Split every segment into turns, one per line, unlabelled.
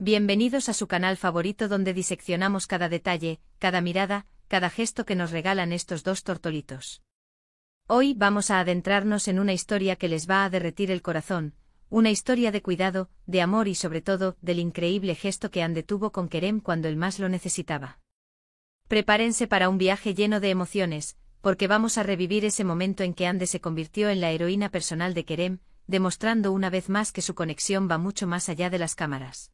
Bienvenidos a su canal favorito donde diseccionamos cada detalle, cada mirada, cada gesto que nos regalan estos dos tortolitos. Hoy vamos a adentrarnos en una historia que les va a derretir el corazón, una historia de cuidado, de amor y sobre todo, del increíble gesto que Ande tuvo con Kerem cuando él más lo necesitaba. Prepárense para un viaje lleno de emociones, porque vamos a revivir ese momento en que Ande se convirtió en la heroína personal de Kerem, demostrando una vez más que su conexión va mucho más allá de las cámaras.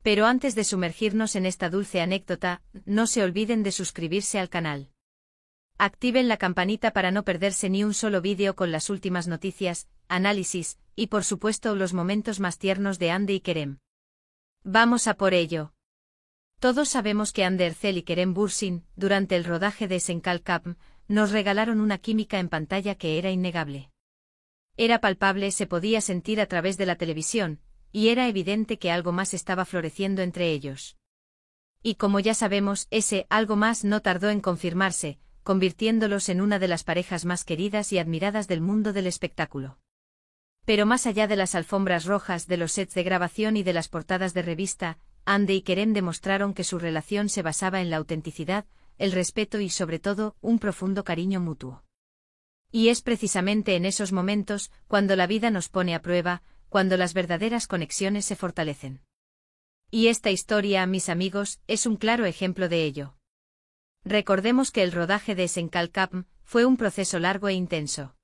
Pero antes de sumergirnos en esta dulce anécdota, no se olviden de suscribirse al canal. Activen la campanita para no perderse ni un solo vídeo con las últimas noticias, análisis, y por supuesto los momentos más tiernos de Ande y Kerem. ¡Vamos a por ello! Todos sabemos que Ande Erçel y Kerem Bürsin, durante el rodaje de Senkal Kapm, nos regalaron una química en pantalla que era innegable. Era palpable, se podía sentir a través de la televisión, y era evidente que algo más estaba floreciendo entre ellos. Y como ya sabemos, ese algo más no tardó en confirmarse, convirtiéndolos en una de las parejas más queridas y admiradas del mundo del espectáculo. Pero más allá de las alfombras rojas, de los sets de grabación y de las portadas de revista, Ande y Kerem demostraron que su relación se basaba en la autenticidad, el respeto y sobre todo, un profundo cariño mutuo. Y es precisamente en esos momentos, cuando la vida nos pone a prueba, cuando las verdaderas conexiones se fortalecen. Y esta historia, mis amigos, es un claro ejemplo de ello. Recordemos que el rodaje de Senkal Kapm fue un proceso largo e intenso.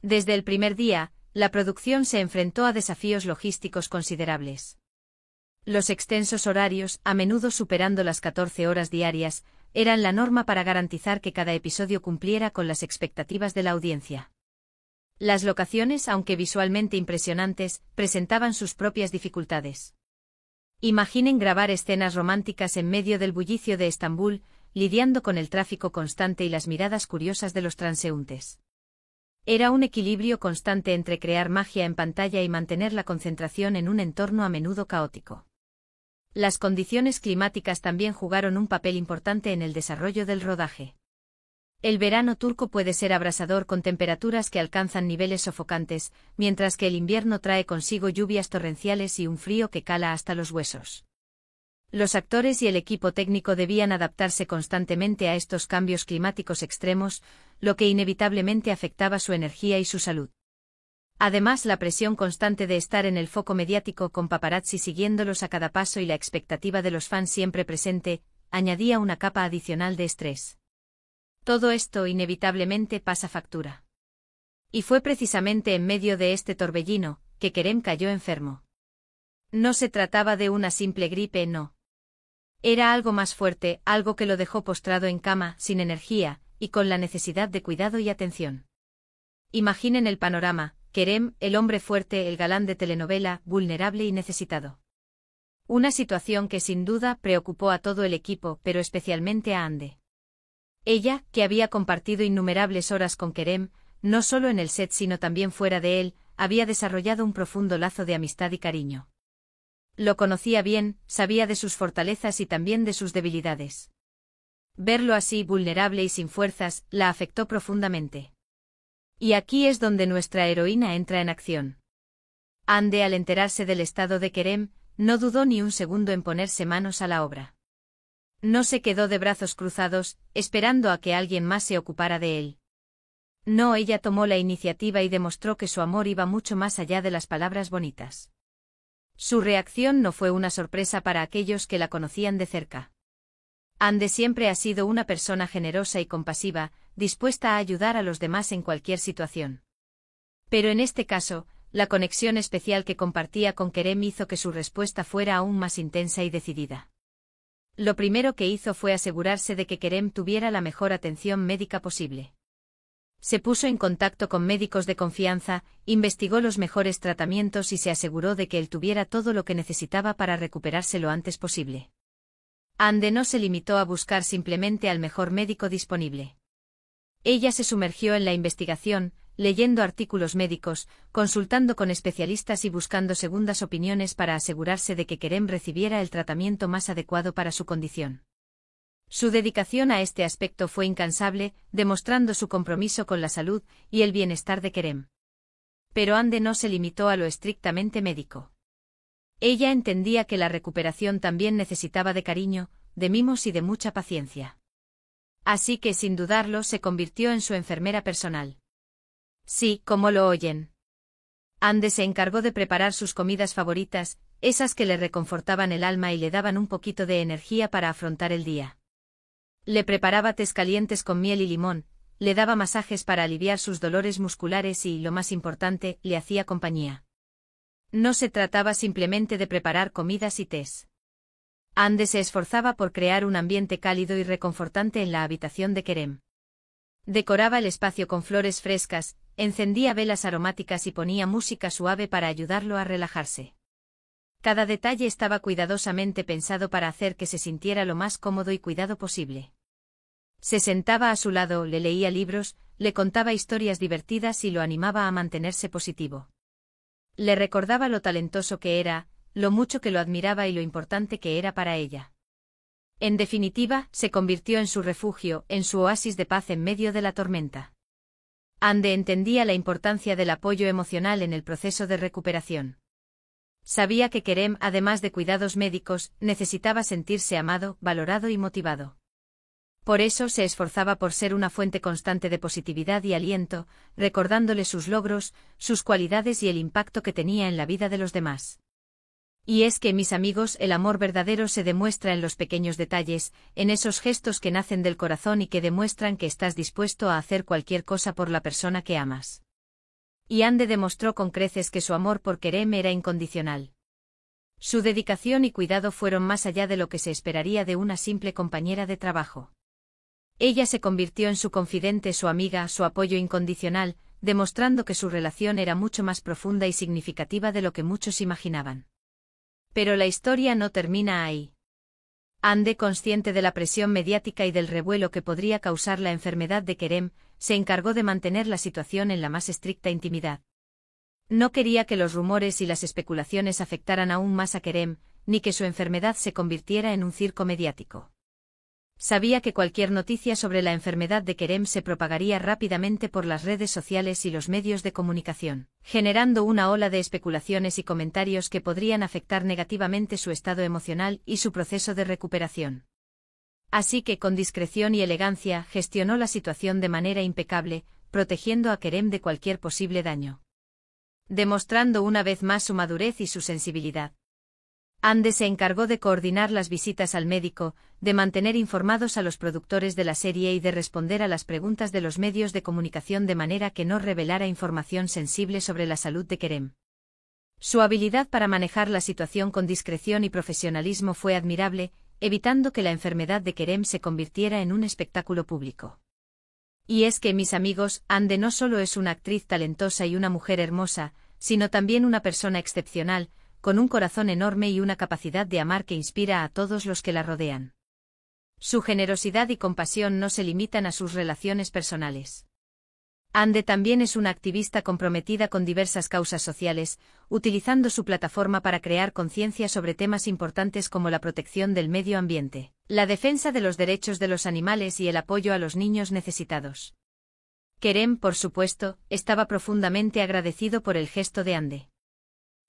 Desde el primer día, la producción se enfrentó a desafíos logísticos considerables. Los extensos horarios, a menudo superando las 14 horas diarias, eran la norma para garantizar que cada episodio cumpliera con las expectativas de la audiencia. Las locaciones, aunque visualmente impresionantes, presentaban sus propias dificultades. Imaginen grabar escenas románticas en medio del bullicio de Estambul, lidiando con el tráfico constante y las miradas curiosas de los transeúntes. Era un equilibrio constante entre crear magia en pantalla y mantener la concentración en un entorno a menudo caótico. Las condiciones climáticas también jugaron un papel importante en el desarrollo del rodaje. El verano turco puede ser abrasador con temperaturas que alcanzan niveles sofocantes, mientras que el invierno trae consigo lluvias torrenciales y un frío que cala hasta los huesos. Los actores y el equipo técnico debían adaptarse constantemente a estos cambios climáticos extremos, lo que inevitablemente afectaba su energía y su salud. Además, la presión constante de estar en el foco mediático con paparazzi siguiéndolos a cada paso y la expectativa de los fans siempre presente, añadía una capa adicional de estrés. Todo esto inevitablemente pasa factura. Y fue precisamente en medio de este torbellino, que Kerem cayó enfermo. No se trataba de una simple gripe, no. Era algo más fuerte, algo que lo dejó postrado en cama, sin energía, y con la necesidad de cuidado y atención. Imaginen el panorama: Kerem, el hombre fuerte, el galán de telenovela, vulnerable y necesitado. Una situación que sin duda preocupó a todo el equipo, pero especialmente a Ande. Ella, que había compartido innumerables horas con Kerem, no solo en el set sino también fuera de él, había desarrollado un profundo lazo de amistad y cariño. Lo conocía bien, sabía de sus fortalezas y también de sus debilidades. Verlo así, vulnerable y sin fuerzas, la afectó profundamente. Y aquí es donde nuestra heroína entra en acción. Ande, al enterarse del estado de Kerem, no dudó ni un segundo en ponerse manos a la obra. No se quedó de brazos cruzados, esperando a que alguien más se ocupara de él. No, ella tomó la iniciativa y demostró que su amor iba mucho más allá de las palabras bonitas. Su reacción no fue una sorpresa para aquellos que la conocían de cerca. Ande siempre ha sido una persona generosa y compasiva, dispuesta a ayudar a los demás en cualquier situación. Pero en este caso, la conexión especial que compartía con Kerem hizo que su respuesta fuera aún más intensa y decidida. Lo primero que hizo fue asegurarse de que Kerem tuviera la mejor atención médica posible. Se puso en contacto con médicos de confianza, investigó los mejores tratamientos y se aseguró de que él tuviera todo lo que necesitaba para recuperarse lo antes posible. Ande no se limitó a buscar simplemente al mejor médico disponible. Ella se sumergió en la investigación, leyendo artículos médicos, consultando con especialistas y buscando segundas opiniones para asegurarse de que Kerem recibiera el tratamiento más adecuado para su condición. Su dedicación a este aspecto fue incansable, demostrando su compromiso con la salud y el bienestar de Kerem. Pero Ande no se limitó a lo estrictamente médico. Ella entendía que la recuperación también necesitaba de cariño, de mimos y de mucha paciencia. Así que, sin dudarlo, se convirtió en su enfermera personal. Sí, como lo oyen. Ande se encargó de preparar sus comidas favoritas, esas que le reconfortaban el alma y le daban un poquito de energía para afrontar el día. Le preparaba tés calientes con miel y limón, le daba masajes para aliviar sus dolores musculares y, lo más importante, le hacía compañía. No se trataba simplemente de preparar comidas y tés. Ande se esforzaba por crear un ambiente cálido y reconfortante en la habitación de Kerem. Decoraba el espacio con flores frescas, encendía velas aromáticas y ponía música suave para ayudarlo a relajarse. Cada detalle estaba cuidadosamente pensado para hacer que se sintiera lo más cómodo y cuidado posible. Se sentaba a su lado, le leía libros, le contaba historias divertidas y lo animaba a mantenerse positivo. Le recordaba lo talentoso que era, lo mucho que lo admiraba y lo importante que era para ella. En definitiva, se convirtió en su refugio, en su oasis de paz en medio de la tormenta. Ande entendía la importancia del apoyo emocional en el proceso de recuperación. Sabía que Kerem, además de cuidados médicos, necesitaba sentirse amado, valorado y motivado. Por eso se esforzaba por ser una fuente constante de positividad y aliento, recordándole sus logros, sus cualidades y el impacto que tenía en la vida de los demás. Y es que, mis amigos, el amor verdadero se demuestra en los pequeños detalles, en esos gestos que nacen del corazón y que demuestran que estás dispuesto a hacer cualquier cosa por la persona que amas. Y Ande demostró con creces que su amor por Kerem era incondicional. Su dedicación y cuidado fueron más allá de lo que se esperaría de una simple compañera de trabajo. Ella se convirtió en su confidente, su amiga, su apoyo incondicional, demostrando que su relación era mucho más profunda y significativa de lo que muchos imaginaban. Pero la historia no termina ahí. Ande, consciente de la presión mediática y del revuelo que podría causar la enfermedad de Kerem, se encargó de mantener la situación en la más estricta intimidad. No quería que los rumores y las especulaciones afectaran aún más a Kerem, ni que su enfermedad se convirtiera en un circo mediático. Sabía que cualquier noticia sobre la enfermedad de Kerem se propagaría rápidamente por las redes sociales y los medios de comunicación, generando una ola de especulaciones y comentarios que podrían afectar negativamente su estado emocional y su proceso de recuperación. Así que, con discreción y elegancia, gestionó la situación de manera impecable, protegiendo a Kerem de cualquier posible daño. Demostrando una vez más su madurez y su sensibilidad. Ande se encargó de coordinar las visitas al médico, de mantener informados a los productores de la serie y de responder a las preguntas de los medios de comunicación de manera que no revelara información sensible sobre la salud de Kerem. Su habilidad para manejar la situación con discreción y profesionalismo fue admirable, evitando que la enfermedad de Kerem se convirtiera en un espectáculo público. Y es que, mis amigos, Ande no solo es una actriz talentosa y una mujer hermosa, sino también una persona excepcional, con un corazón enorme y una capacidad de amar que inspira a todos los que la rodean. Su generosidad y compasión no se limitan a sus relaciones personales. Ande también es una activista comprometida con diversas causas sociales, utilizando su plataforma para crear conciencia sobre temas importantes como la protección del medio ambiente, la defensa de los derechos de los animales y el apoyo a los niños necesitados. Kerem, por supuesto, estaba profundamente agradecido por el gesto de Ande.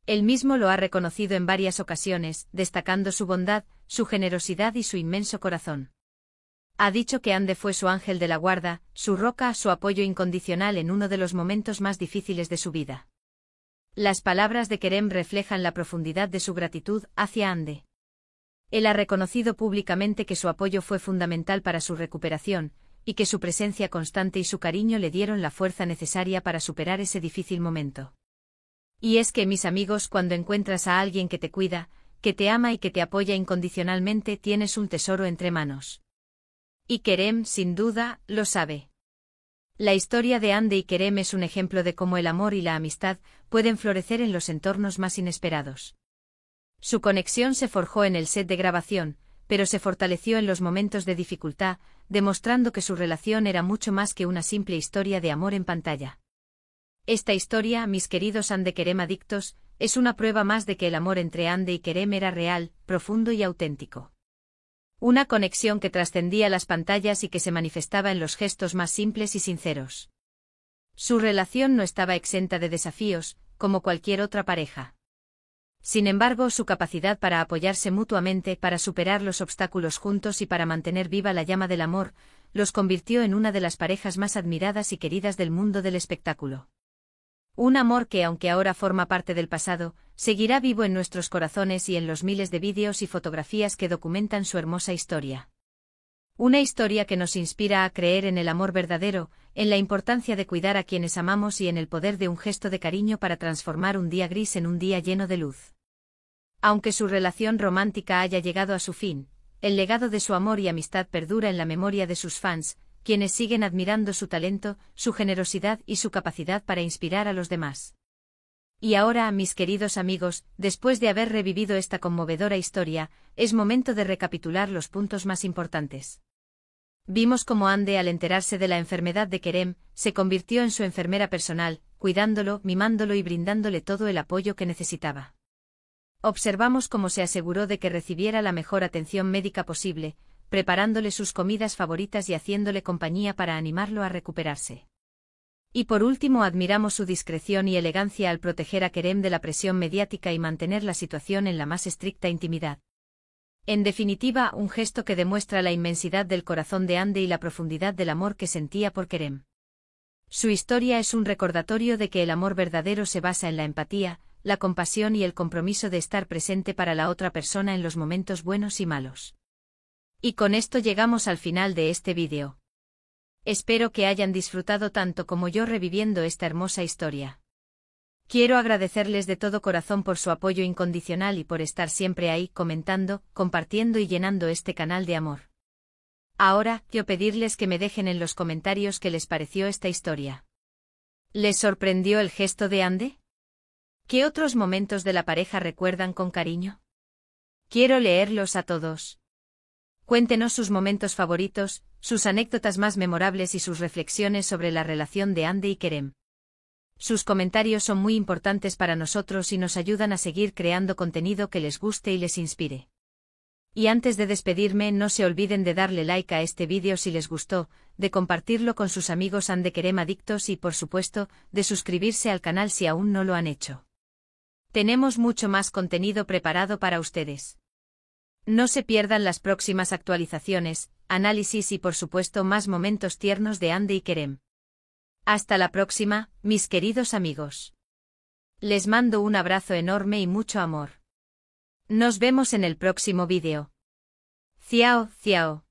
Él mismo lo ha reconocido en varias ocasiones, destacando su bondad, su generosidad y su inmenso corazón. Ha dicho que Ande fue su ángel de la guarda, su roca, su apoyo incondicional en uno de los momentos más difíciles de su vida. Las palabras de Kerem reflejan la profundidad de su gratitud hacia Ande. Él ha reconocido públicamente que su apoyo fue fundamental para su recuperación, y que su presencia constante y su cariño le dieron la fuerza necesaria para superar ese difícil momento. Y es que, mis amigos, cuando encuentras a alguien que te cuida, que te ama y que te apoya incondicionalmente, tienes un tesoro entre manos. Y Kerem, sin duda, lo sabe. La historia de Ande y Kerem es un ejemplo de cómo el amor y la amistad pueden florecer en los entornos más inesperados. Su conexión se forjó en el set de grabación, pero se fortaleció en los momentos de dificultad, demostrando que su relación era mucho más que una simple historia de amor en pantalla. Esta historia, mis queridos Ande Kerem adictos, es una prueba más de que el amor entre Ande y Kerem era real, profundo y auténtico. Una conexión que trascendía las pantallas y que se manifestaba en los gestos más simples y sinceros. Su relación no estaba exenta de desafíos, como cualquier otra pareja. Sin embargo, su capacidad para apoyarse mutuamente, para superar los obstáculos juntos y para mantener viva la llama del amor, los convirtió en una de las parejas más admiradas y queridas del mundo del espectáculo. Un amor que, aunque ahora forma parte del pasado, seguirá vivo en nuestros corazones y en los miles de vídeos y fotografías que documentan su hermosa historia. Una historia que nos inspira a creer en el amor verdadero, en la importancia de cuidar a quienes amamos y en el poder de un gesto de cariño para transformar un día gris en un día lleno de luz. Aunque su relación romántica haya llegado a su fin, el legado de su amor y amistad perdura en la memoria de sus fans, quienes siguen admirando su talento, su generosidad y su capacidad para inspirar a los demás. Y ahora, mis queridos amigos, después de haber revivido esta conmovedora historia, es momento de recapitular los puntos más importantes. Vimos cómo Ande, al enterarse de la enfermedad de Kerem, se convirtió en su enfermera personal, cuidándolo, mimándolo y brindándole todo el apoyo que necesitaba. Observamos cómo se aseguró de que recibiera la mejor atención médica posible, preparándole sus comidas favoritas y haciéndole compañía para animarlo a recuperarse. Y por último, admiramos su discreción y elegancia al proteger a Kerem de la presión mediática y mantener la situación en la más estricta intimidad. En definitiva, un gesto que demuestra la inmensidad del corazón de Ande y la profundidad del amor que sentía por Kerem. Su historia es un recordatorio de que el amor verdadero se basa en la empatía, la compasión y el compromiso de estar presente para la otra persona en los momentos buenos y malos. Y con esto llegamos al final de este vídeo. Espero que hayan disfrutado tanto como yo reviviendo esta hermosa historia. Quiero agradecerles de todo corazón por su apoyo incondicional y por estar siempre ahí comentando, compartiendo y llenando este canal de amor. Ahora, quiero pedirles que me dejen en los comentarios qué les pareció esta historia. ¿Les sorprendió el gesto de Ande? ¿Qué otros momentos de la pareja recuerdan con cariño? Quiero leerlos a todos. Cuéntenos sus momentos favoritos, sus anécdotas más memorables y sus reflexiones sobre la relación de Ande y Kerem. Sus comentarios son muy importantes para nosotros y nos ayudan a seguir creando contenido que les guste y les inspire. Y antes de despedirme, no se olviden de darle like a este vídeo si les gustó, de compartirlo con sus amigos Ande Kerem adictos y, por supuesto, de suscribirse al canal si aún no lo han hecho. Tenemos mucho más contenido preparado para ustedes. No se pierdan las próximas actualizaciones, análisis y por supuesto más momentos tiernos de Ande y Kerem. Hasta la próxima, mis queridos amigos. Les mando un abrazo enorme y mucho amor. Nos vemos en el próximo vídeo. Ciao, ciao.